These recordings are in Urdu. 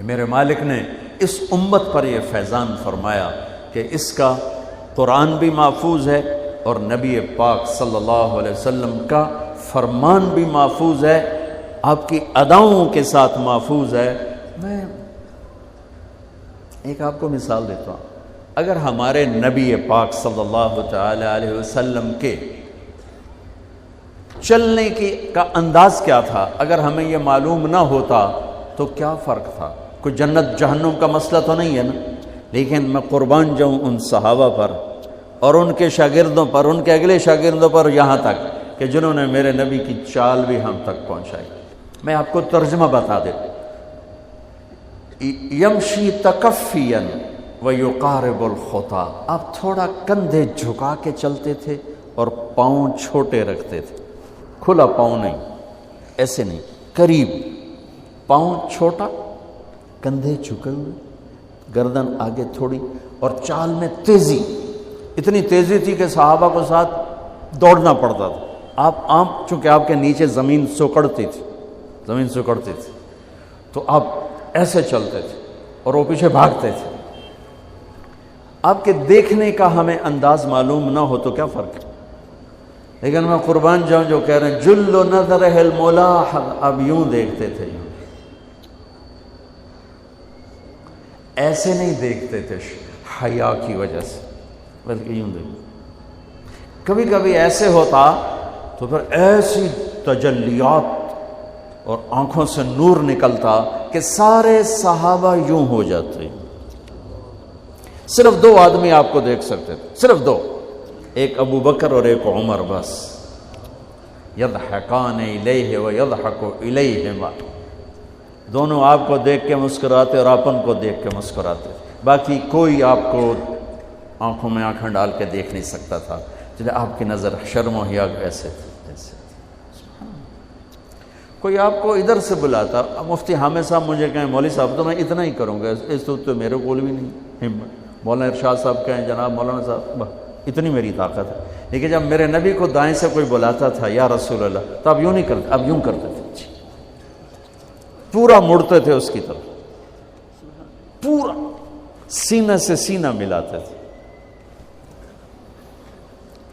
میرے مالک نے اس امت پر یہ فیضان فرمایا کہ اس کا قرآن بھی محفوظ ہے اور نبی پاک صلی اللہ علیہ وسلم کا فرمان بھی محفوظ ہے، آپ کی اداؤں کے ساتھ محفوظ ہے۔ میں ایک آپ کو مثال دیتا ہوں، اگر ہمارے نبی پاک صلی اللہ تعالی علیہ وسلم کے چلنے کا انداز کیا تھا، اگر ہمیں یہ معلوم نہ ہوتا تو کیا فرق تھا؟ کوئی جنت جہنم کا مسئلہ تو نہیں ہے نا، لیکن میں قربان جاؤں ان صحابہ پر اور ان کے شاگردوں پر، ان کے اگلے شاگردوں پر، یہاں تک کہ جنہوں نے میرے نبی کی چال بھی ہم تک پہنچائی۔ میں آپ کو ترجمہ بتا دے، یمشی تکفیا ویقارب الخطا، آپ تھوڑا کندھے جھکا کے چلتے تھے اور پاؤں چھوٹے رکھتے تھے، کھلا پاؤں نہیں، ایسے نہیں، قریب، پاؤں چھوٹا، کندھے جھکے ہوئے، گردن آگے تھوڑی، اور چال میں تیزی، اتنی تیزی تھی کہ صحابہ کو ساتھ دوڑنا پڑتا تھا۔ آپ چونکہ آپ کے نیچے زمین سکڑتی تھی، تو آپ ایسے چلتے تھے اور وہ پیچھے بھاگتے تھے۔ آپ کے دیکھنے کا ہمیں انداز معلوم نہ ہو تو کیا فرق ہے، لیکن میں قربان جاؤں جو کہہ رہے ہیں جل نظرہ الملاحظ، اب یوں دیکھتے تھے، یوں ایسے نہیں دیکھتے تھے حیا کی وجہ سے، بلکہ یوں دیکھتے۔ کبھی کبھی ایسے ہوتا تو پھر ایسی تجلیات اور آنکھوں سے نور نکلتا کہ سارے صحابہ یوں ہو جاتے۔ صرف 2 آدمی آپ کو دیکھ سکتے تھے، صرف 2، ایک ابو بکر اور ایک عمر، بس۔ یضحکان الیہ ویضحک الیہما، دونوں آپ کو دیکھ کے مسکراتے اور اپن کو دیکھ کے مسکراتے، باقی کوئی آپ کو آنکھوں میں آنکھیں ڈال کے دیکھ نہیں سکتا تھا، جنہیں آپ کی نظر شرم و حیا ایسے تھے۔ کوئی آپ کو ادھر سے بلاتا، مفتی حامد صاحب مجھے کہیں مولوی صاحب تو میں اتنا ہی کروں گا، اس تو میرے کول بھی نہیں ہمت، مولانا ارشاد صاحب کہیں جناب مولانا صاحب، اتنی میری طاقت ہے۔ لیکن جب میرے نبی کو دائیں سے کوئی بلاتا تھا یا رسول اللہ، تو اب یوں نہیں کرتے، اب یوں کرتے تھے، پورا مڑتے تھے اس کی طرف، پورا سینہ سے سینہ ملاتے تھے۔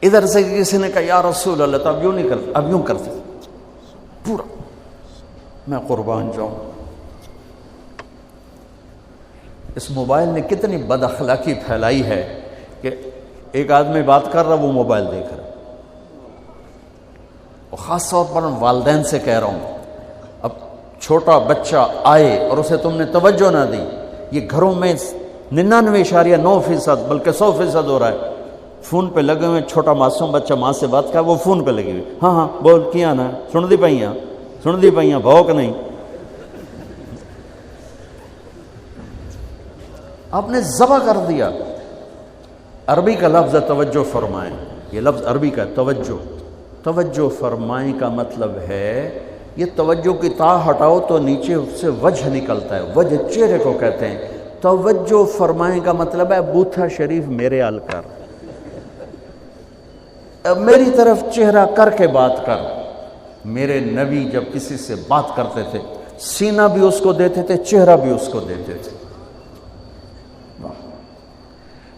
ادھر سے کسی نے کہا یا رسول اللہ، تو اب یوں نہیں کرتے، اب یوں کرتے تھے پورا۔ میں قربان جاؤں، اس موبائل نے کتنی بد اخلاقی پھیلائی ہے کہ ایک آدمی بات کر رہا، وہ موبائل دیکھ رہا، اور خاص طور پر والدین سے کہہ رہا ہوں، اب چھوٹا بچہ آئے اور اسے تم نے توجہ نہ دی، یہ گھروں میں 99.9% بلکہ 100% ہو رہا ہے، فون پہ لگے ہوئے، چھوٹا معصوم بچہ ماں سے بات کر، وہ فون پہ لگی ہوئی، ہاں ہاں بول کیا نا، سن دی پئیاں بھوک نہیں۔ آپ نے ذبح کر دیا۔ عربی کا لفظ ہے توجہ فرمائیں، یہ لفظ عربی کا توجہ فرمائیں کا مطلب ہے، یہ توجہ کی تا ہٹاؤ تو نیچے اس سے وجہ نکلتا ہے، وجہ چہرے کو کہتے ہیں۔ توجہ فرمائیں کا مطلب ہے بوتھا شریف میرے ال کر، میری طرف چہرہ کر کے بات کر۔ میرے نبی جب کسی سے بات کرتے تھے، سینہ بھی اس کو دیتے تھے، چہرہ بھی اس کو دیتے تھے۔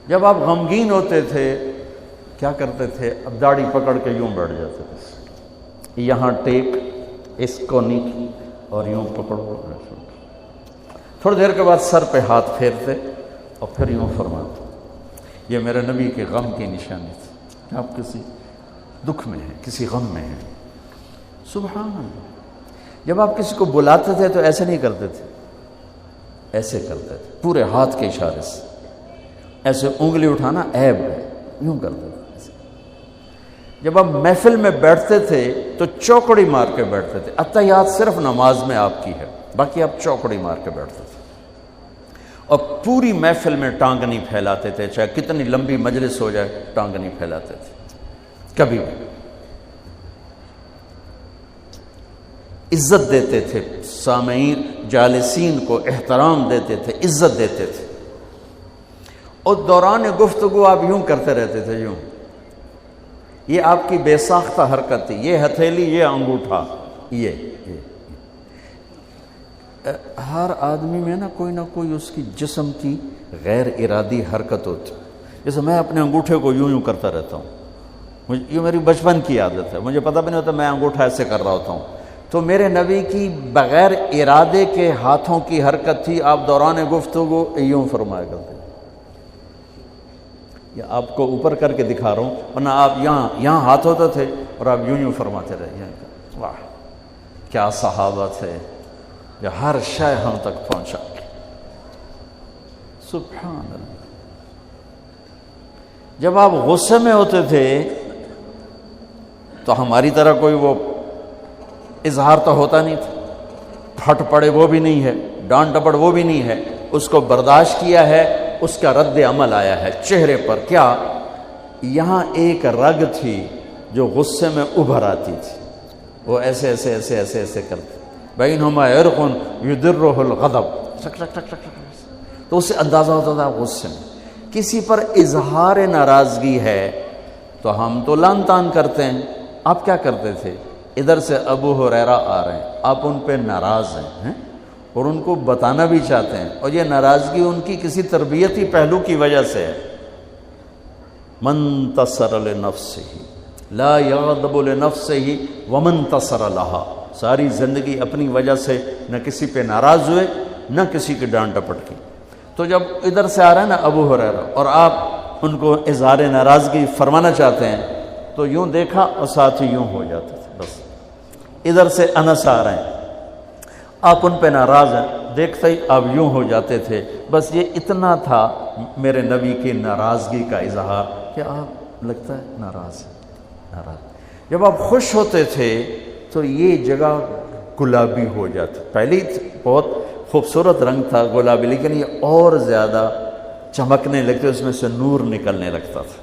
جب آپ غمگین ہوتے تھے کیا کرتے تھے؟ اب داڑھی پکڑ کے یوں بیٹھ جاتے تھے، یہاں ٹیک، اس کو نیچے اور یوں پکڑو، تھوڑی دیر کے بعد سر پہ ہاتھ پھیرتے اور پھر یوں فرماتے۔ یہ میرے نبی کے غم کی نشانی تھی، آپ کسی دکھ میں ہیں، کسی غم میں ہیں۔ سبحان اللہ۔ جب آپ کسی کو بلاتے تھے تو ایسے نہیں کرتے تھے، ایسے کرتے تھے، پورے ہاتھ کے اشارے سے، ایسے انگلی اٹھانا عیب ہے، یوں کرتے تھے۔ جب آپ محفل میں بیٹھتے تھے تو چوکڑی مار کے بیٹھتے تھے، اتحیات صرف نماز میں آپ کی ہے، باقی آپ چوکڑی مار کے بیٹھتے تھے، اور پوری محفل میں ٹانگ نہیں پھیلاتے تھے، چاہے کتنی لمبی مجلس ہو جائے ٹانگ نہیں پھیلاتے تھے کبھی بھی۔ عزت دیتے تھے، سامعین جالسین کو احترام دیتے تھے، عزت دیتے تھے، اور دوران گفتگو آپ یوں کرتے رہتے تھے، یوں۔ یہ آپ کی بے ساختہ حرکت تھی، یہ ہتھیلی، یہ انگوٹھا، یہ ہر آدمی میں نا کوئی اس کی جسم کی غیر ارادی حرکت ہوتی ہے. جیسے میں اپنے انگوٹھے کو یوں یوں کرتا رہتا ہوں، یہ میری بچپن کی عادت ہے، مجھے پتہ بھی نہیں ہوتا میں انگوٹھا ایسے کر رہا ہوتا ہوں. تو میرے نبی کی بغیر ارادے کے ہاتھوں کی حرکت تھی. آپ دوران گفتگو یوں فرمایا کرتے، یا آپ کو اوپر کر کے دکھا رہا ہوں، ورنہ آپ یہاں ہاتھ ہوتے تھے اور آپ یوں یوں فرماتے رہے. واہ کیا صحابہ تھے، جو ہر شے ہم تک پہنچا. سبحان اللہ. جب آپ غصے میں ہوتے تھے تو ہماری طرح کوئی وہ اظہار تو ہوتا نہیں تھا، پھٹ پڑے وہ بھی نہیں ہے، ڈانٹ ڈپٹ وہ بھی نہیں ہے. اس کو برداشت کیا ہے، اس کا رد عمل آیا ہے چہرے پر. کیا یہاں ایک رگ تھی جو غصے میں ابھر آتی تھی، وہ ایسے ایسے ایسے ایسے ایسے کرتے، بینہما عرق یدرہ الغضب، تو اس سے اندازہ ہوتا تھا غصے میں. کسی پر اظہار ناراضگی ہے تو ہم تو لان تان کرتے ہیں. آپ کیا کرتے تھے؟ ادھر سے ابو ہریرہ آ رہے ہیں، آپ ان پہ ناراض ہیں اور ان کو بتانا بھی چاہتے ہیں، اور یہ ناراضگی ان کی کسی تربیتی پہلو کی وجہ سے ہے. من تصر لنفسہ لا یغضب لنفسہ ومن تصر لہا. ساری زندگی اپنی وجہ سے نہ کسی پہ ناراض ہوئے نہ کسی کی ڈانٹ ڈپٹ کی. تو جب ادھر سے آ رہا ہے نا ابو ہریرہ اور آپ ان کو اظہار ناراضگی فرمانا چاہتے ہیں تو یوں دیکھا اور ساتھ ہی یوں ہو جاتے تھے. بس ادھر سے انس آ رہے ہیں، آپ ان پہ ناراض ہیں، دیکھتے ہی آپ یوں ہو جاتے تھے. بس یہ اتنا تھا میرے نبی کی ناراضگی کا اظہار کہ آپ لگتا ہے ناراض ہیں. جب آپ خوش ہوتے تھے تو یہ جگہ گلابی ہو جاتی. پہلے بہت خوبصورت رنگ تھا گلابی، لیکن یہ اور زیادہ چمکنے لگتے، اس میں سے نور نکلنے لگتا تھا.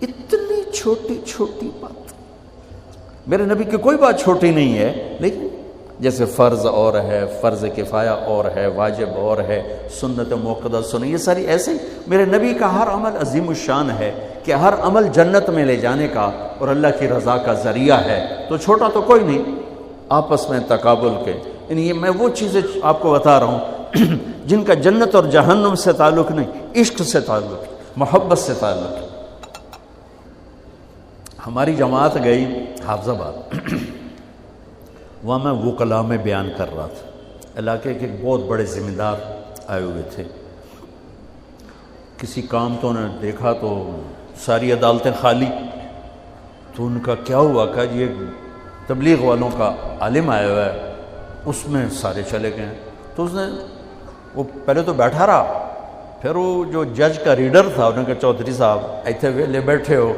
اتنی چھوٹی چھوٹی بات، میرے نبی کی کوئی بات چھوٹی نہیں ہے، لیکن جیسے فرض اور ہے، فرض کفایہ اور ہے، واجب اور ہے، سنت موقدہ سنت، یہ ساری ایسے ہی. میرے نبی کا ہر عمل عظیم الشان ہے کہ ہر عمل جنت میں لے جانے کا اور اللہ کی رضا کا ذریعہ ہے. تو چھوٹا تو کوئی نہیں، آپس میں تقابل کے. یہ میں وہ چیزیں آپ کو بتا رہا ہوں جن کا جنت اور جہنم سے تعلق نہیں، عشق سے تعلق، محبت سے تعلق. ہماری جماعت گئی حافظ آباد، وہاں میں وکلا میں بیان کر رہا تھا. علاقے کے ایک بہت بڑے ذمہ دار آئے ہوئے تھے. کسی کام تو انہوں نے دیکھا تو ساری عدالتیں خالی. تو ان کا کیا ہوا کہ یہ تبلیغ والوں کا عالم آیا ہوا ہے، اس میں سارے چلے گئے. تو اس نے وہ پہلے تو بیٹھا رہا، پھر وہ جو جج کا ریڈر تھا انہوں نے کہا چودھری صاحب ایتھے ویلے بیٹھے ہو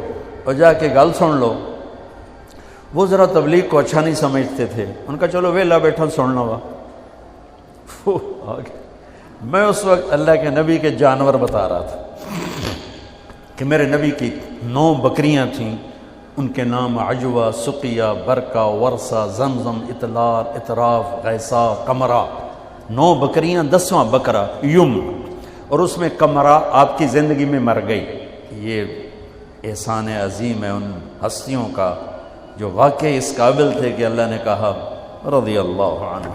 اور جا کے گل سن لو. وہ ذرا تبلیغ کو اچھا نہیں سمجھتے تھے، ان کا چلو ویلا بیٹھا سن لو. میں اس وقت اللہ کے نبی کے جانور بتا رہا تھا کہ میرے نبی کی 9 بکریاں تھیں، ان کے نام عجوہ، سقیہ، برکہ، ورثہ، زمزم، اطلال، اطراف، غیثہ، قمرہ. 9 بکریاں، 10واں بکرا یم، اور اس میں قمرہ آپ کی زندگی میں مر گئی. یہ احسان عظیم ہے ان ہستیوں کا جو واقعی اس قابل تھے کہ اللہ نے کہا رضی اللہ عنہ،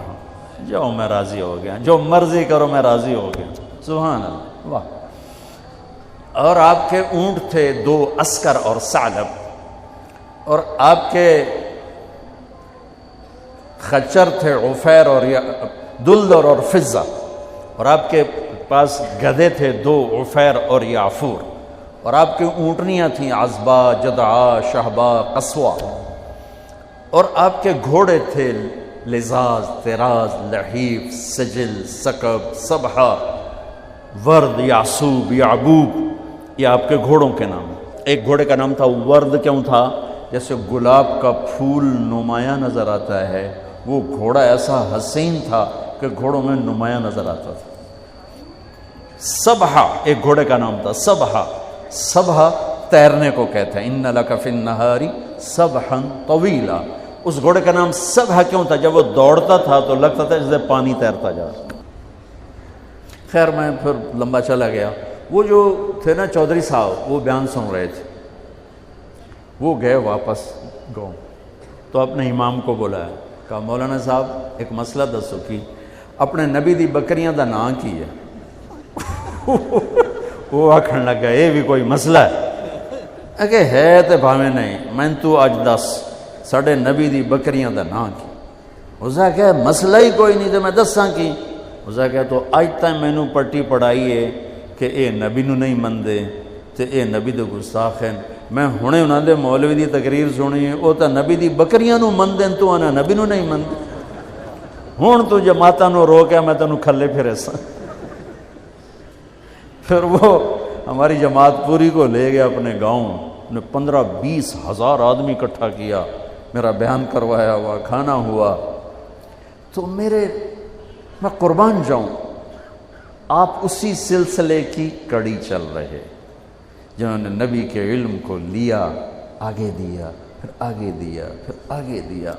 جاؤ میں راضی ہو گیا، جو مرضی کرو میں راضی ہو گیا. سبحان اللہ، واہ. اور آپ کے اونٹ تھے 2 عسکر اور ثعلب، اور آپ کے خچر تھے عفیر اور دلدر اور فضہ، اور آپ کے پاس گدھے تھے 2 عفیر اور یعفور، اور آپ کی اونٹنیاں تھیں عزبہ، جدعا، شہبہ، قصوہ، اور آپ کے گھوڑے تھے لزاز، تراز، لحیف، سجل، سکب، صبحہ، ورد، یعصوب، یعبوب. یہ آپ کے گھوڑوں کے نام. ایک گھوڑے کا نام تھا ورد. کیوں تھا؟ جیسے گلاب کا پھول نمایاں نظر آتا ہے، وہ گھوڑا ایسا حسین تھا کہ گھوڑوں میں نمایاں نظر آتا تھا. صبحہ ایک گھوڑے کا نام تھا. صبحہ تیرنے کو کہتے ہیں، ان لک فی النہار صبحا طویلا. اس گھوڑے کا نام صبح کیوں تھا؟ جب وہ دوڑتا تھا تو لگتا تھا جیسے پانی تیرتا جا رہا. خیر میں پھر لمبا چلا گیا. وہ جو تھے نا چودھری صاحب، وہ بیان سن رہے تھے. وہ گئے واپس گاؤں. تو اپنے امام کو بلایا, کہا مولانا صاحب ایک مسئلہ دسو کی اپنے نبی دی بکریاں دا نام کی ہے؟ وہ آکھن لگا یہ بھی کوئی مسئلہ ہے کہ ہے تے بھاویں نہیں, میں تو اج دس ساڈے نبی دی بکریاں دا نام کی. اسا کہ مسئلہ ہی کوئی نہیں تے میں دساں کی. اسا کہ تو اج تک مینوں پٹی پڑھائی ہے کہ اے نبی نو نہیں مندے تے اے نبی دے گستاخ ہیں. میں ہنے انہاں دے مولوی دی تقریر سنی ہے, وہ تا نبی دی بکریاں نو مندے تو انا نبی نو نہیں مندے. ہن تو جماعتاں نو روکیا میں تینوں کھلے پھرے سا. پھر وہ ہماری جماعت پوری کو لے گیا اپنے گاؤں, نے 15-20 ہزار آدمی اکٹھا کیا, میرا بیان کروایا ہوا, کھانا ہوا. تو میں قربان جاؤں, آپ اسی سلسلے کی کڑی چل رہے جنہوں نے نبی کے علم کو لیا, آگے دیا, پھر آگے دیا, پھر آگے دیا.